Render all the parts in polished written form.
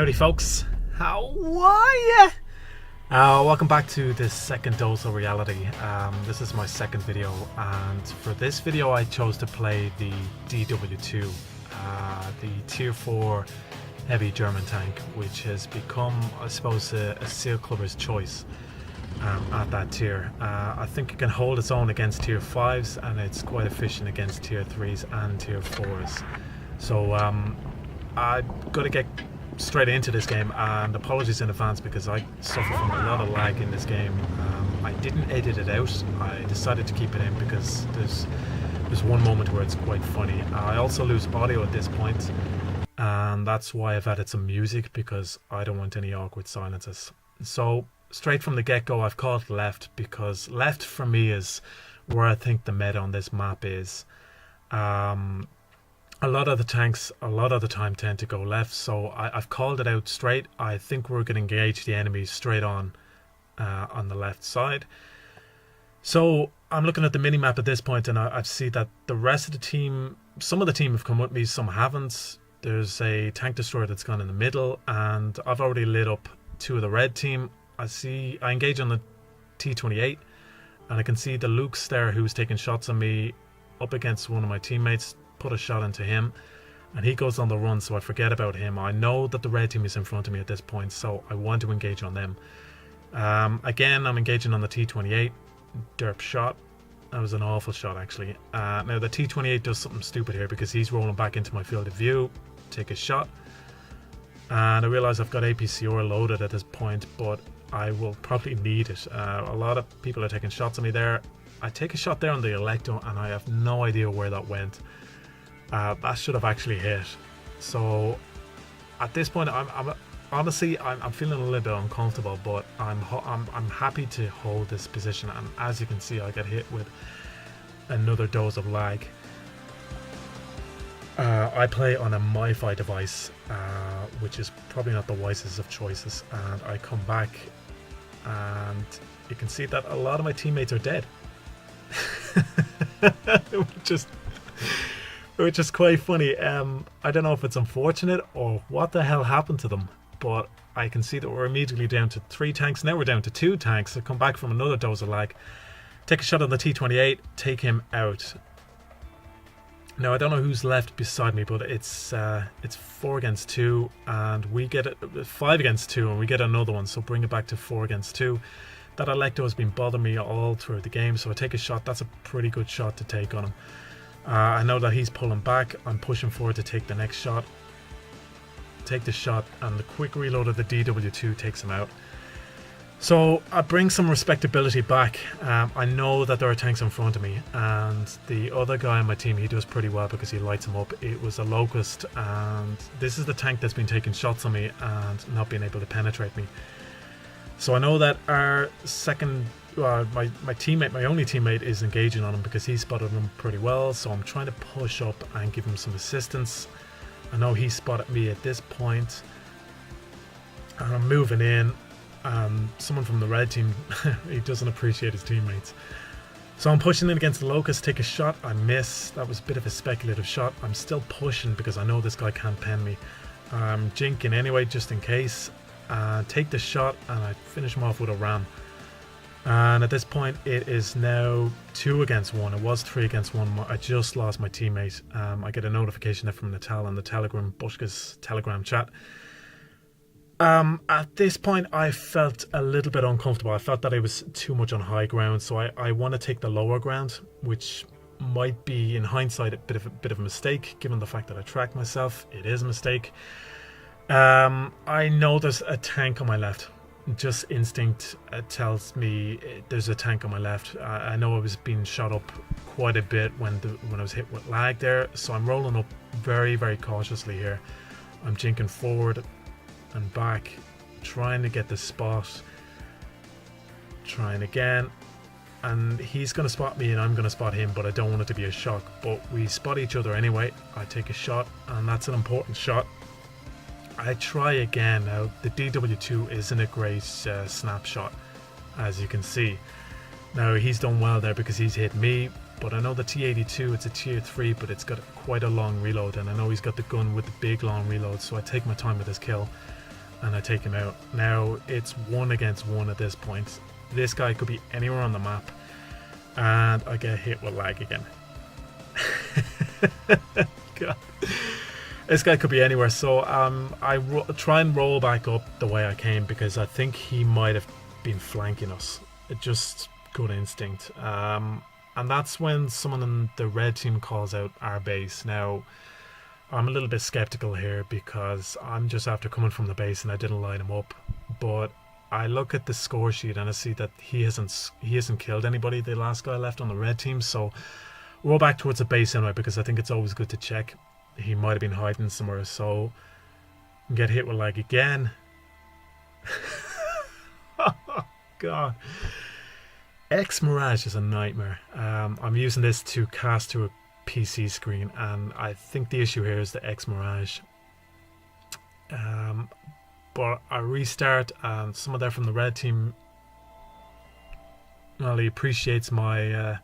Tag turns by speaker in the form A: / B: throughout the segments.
A: Howdy folks, how are ya? Welcome back to this second dose of reality. This is my second video, and for this video I chose to play the DW2, the tier 4 heavy German tank, which has become, I suppose, a seal clubber's choice at that tier. I think it can hold its own against tier 5s, and it's quite efficient against tier 3s and tier 4s. So I've got to get straight into this game, and apologies in advance because I suffer from a lot of lag in this game. I didn't edit it out. I decided to keep it in because there's one moment where it's quite funny. I also lose audio at this point, and that's why I've added some music, because I don't want any awkward silences. So straight from the get-go I've called left, because left for me is where I think the meta on this map is. A lot of the tanks a lot of the time tend to go left, so I've called it out straight. I think we're going to engage the enemy straight on the left side. So I'm looking at the mini-map at this point, and I see that the rest of the team, some of the team have come with me, some haven't. There's a tank destroyer that's gone in the middle, and I've already lit up two of the red team. I engage on the T28, and I can see the Luke's there who's taking shots on me up against one of my teammates. Put a shot into him, and he goes on the run, so I forget about him. I know that the red team is in front of me at this point, so I want to engage on them. Again, I'm engaging on the T28. Derp shot. That was an awful shot, actually. Now the T28 does something stupid here because he's rolling back into my field of view. Take a shot, and I realize I've got APCR loaded at this point, but I will probably need it. A lot of people are taking shots at me there. I take a shot there on the Electo, and I have no idea where that went. That should have actually hit. So at this point, I'm honestly feeling a little bit uncomfortable, but I'm happy to hold this position. And as you can see, I get hit with another dose of lag. I play on a MiFi device, which is probably not the wisest of choices. And I come back, and you can see that a lot of my teammates are dead. Which is quite funny. I don't know if it's unfortunate or what the hell happened to them, but I can see that we're immediately down to 3 tanks. Now we're down to 2 tanks. I come back from another dose of lag, take a shot on the T28, take him out. Now I don't know who's left beside me, but it's 4 against 2, and we get 5 against 2, and we get another one. So bring it back to 4 against 2. That Electo has been bothering me all throughout the game, so I take a shot. That's a pretty good shot to take on him. I know that he's pulling back. I'm pushing forward to take the next shot. Take the shot, and the quick reload of the DW2 takes him out. So I bring some respectability back. I know that there are tanks in front of me, and the other guy on my team, he does pretty well because he lights him up. It was a Locust, and this is the tank that's been taking shots on me and not being able to penetrate me. So I know that our second, my teammate, my only teammate, is engaging on him because he spotted him pretty well. So I'm trying to push up and give him some assistance. I know he spotted me at this point, and I'm moving in. Someone from the red team, he doesn't appreciate his teammates. So I'm pushing in against the Locust, take a shot, I miss. That was a bit of a speculative shot. I'm still pushing because I know this guy can't pen me. I'm jinking anyway, just in case. Take the shot, and I finish him off with a ram. And at this point it is now 2 against 1. It was 3 against 1. I just lost my teammate. I get a notification there from Natal on the Telegram, Bushka's Telegram chat. At this point I felt a little bit uncomfortable. I felt that I was too much on high ground, so I want to take the lower ground, which might be in hindsight a bit of a mistake, given the fact that I tracked myself. It is a mistake. I know there's a tank on my left. Just instinct tells me there's a tank on my left. I know I was being shot up quite a bit when I was hit with lag there, so I'm rolling up very, very cautiously here. I'm jinking forward and back, trying to get the spot. Trying again, and he's going to spot me and I'm going to spot him, but I don't want it to be a shock. But we spot each other anyway. I take a shot, and that's an important shot. I try again. Now the DW2 isn't a great snapshot, as you can see. Now he's done well there because he's hit me, but I know the T82, it's a tier 3, but it's got quite a long reload, and I know he's got the gun with the big long reload, so I take my time with this kill. and I take him out. Now it's 1 against 1 at this point. This guy could be anywhere on the map, and I get hit with lag again. God. This guy could be anywhere, so I try and roll back up the way I came, because I think he might have been flanking us. It just good instinct. And that's when someone in the red team calls out our base. Now, I'm a little bit skeptical here because I'm just after coming from the base and I didn't line him up. But I look at the score sheet and I see that he hasn't killed anybody, the last guy left on the red team. So roll back towards the base anyway, because I think it's always good to check. He might have been hiding somewhere, so get hit with lag again. Oh God. X Mirage is a nightmare. I'm using this to cast to a PC screen, and I think the issue here is the X Mirage. But I restart, and someone there from the red team, well, he appreciates my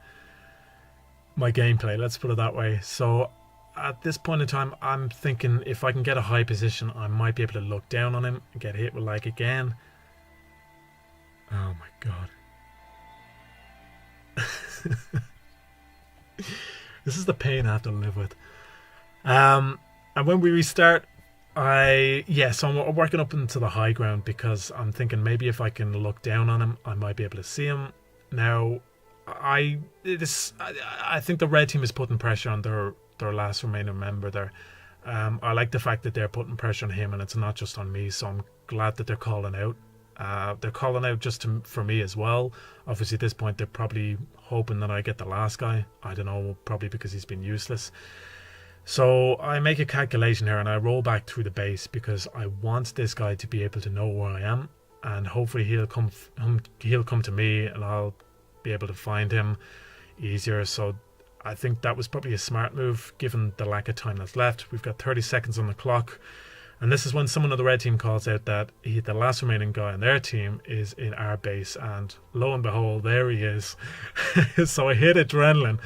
A: my gameplay, let's put it that way. So at this point in time, I'm thinking if I can get a high position, I might be able to look down on him and get hit with lag again. Oh my God. This is the pain I have to live with. And when we restart, so I'm working up into the high ground, because I'm thinking maybe if I can look down on him, I might be able to see him. Now, I think the red team is putting pressure on their last remaining member there. I like the fact that they're putting pressure on him and it's not just on me, so I'm glad that they're calling out. They're calling out just for me as well. Obviously at this point they're probably hoping that I get the last guy. I don't know, probably because he's been useless. So I make a calculation here and I roll back through the base, because I want this guy to be able to know where I am, and hopefully he'll come to me and I'll be able to find him easier. So I think that was probably a smart move given the lack of time that's left. We've got 30 seconds on the clock. And this is when someone on the red team calls out that the last remaining guy on their team is in our base. And lo and behold, there he is. So I hit adrenaline.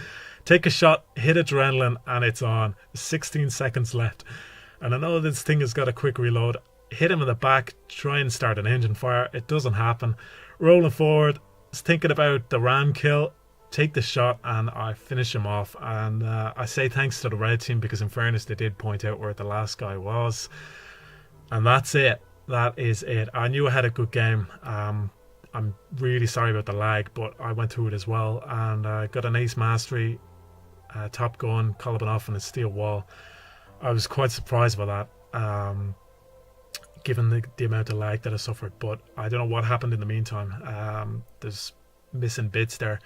A: Take a shot, hit adrenaline, and it's on. 16 seconds left. And I know this thing has got a quick reload. Hit him in the back, try and start an engine fire. It doesn't happen. Rolling forward, thinking about the ram kill. Take the shot and I finish him off. And I say thanks to the red team, because in fairness they did point out where the last guy was. And that's it. That is it. I knew I had a good game. I'm really sorry about the lag, but I went through it as well, and I got an Ace Mastery, Top Gun, Kolobanov and a steel wall. I was quite surprised by that, given the amount of lag that I suffered, but I don't know what happened in the meantime. There's missing bits there.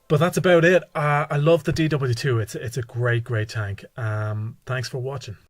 A: But that's about it. I love the DW2. It's a great tank. Thanks for watching.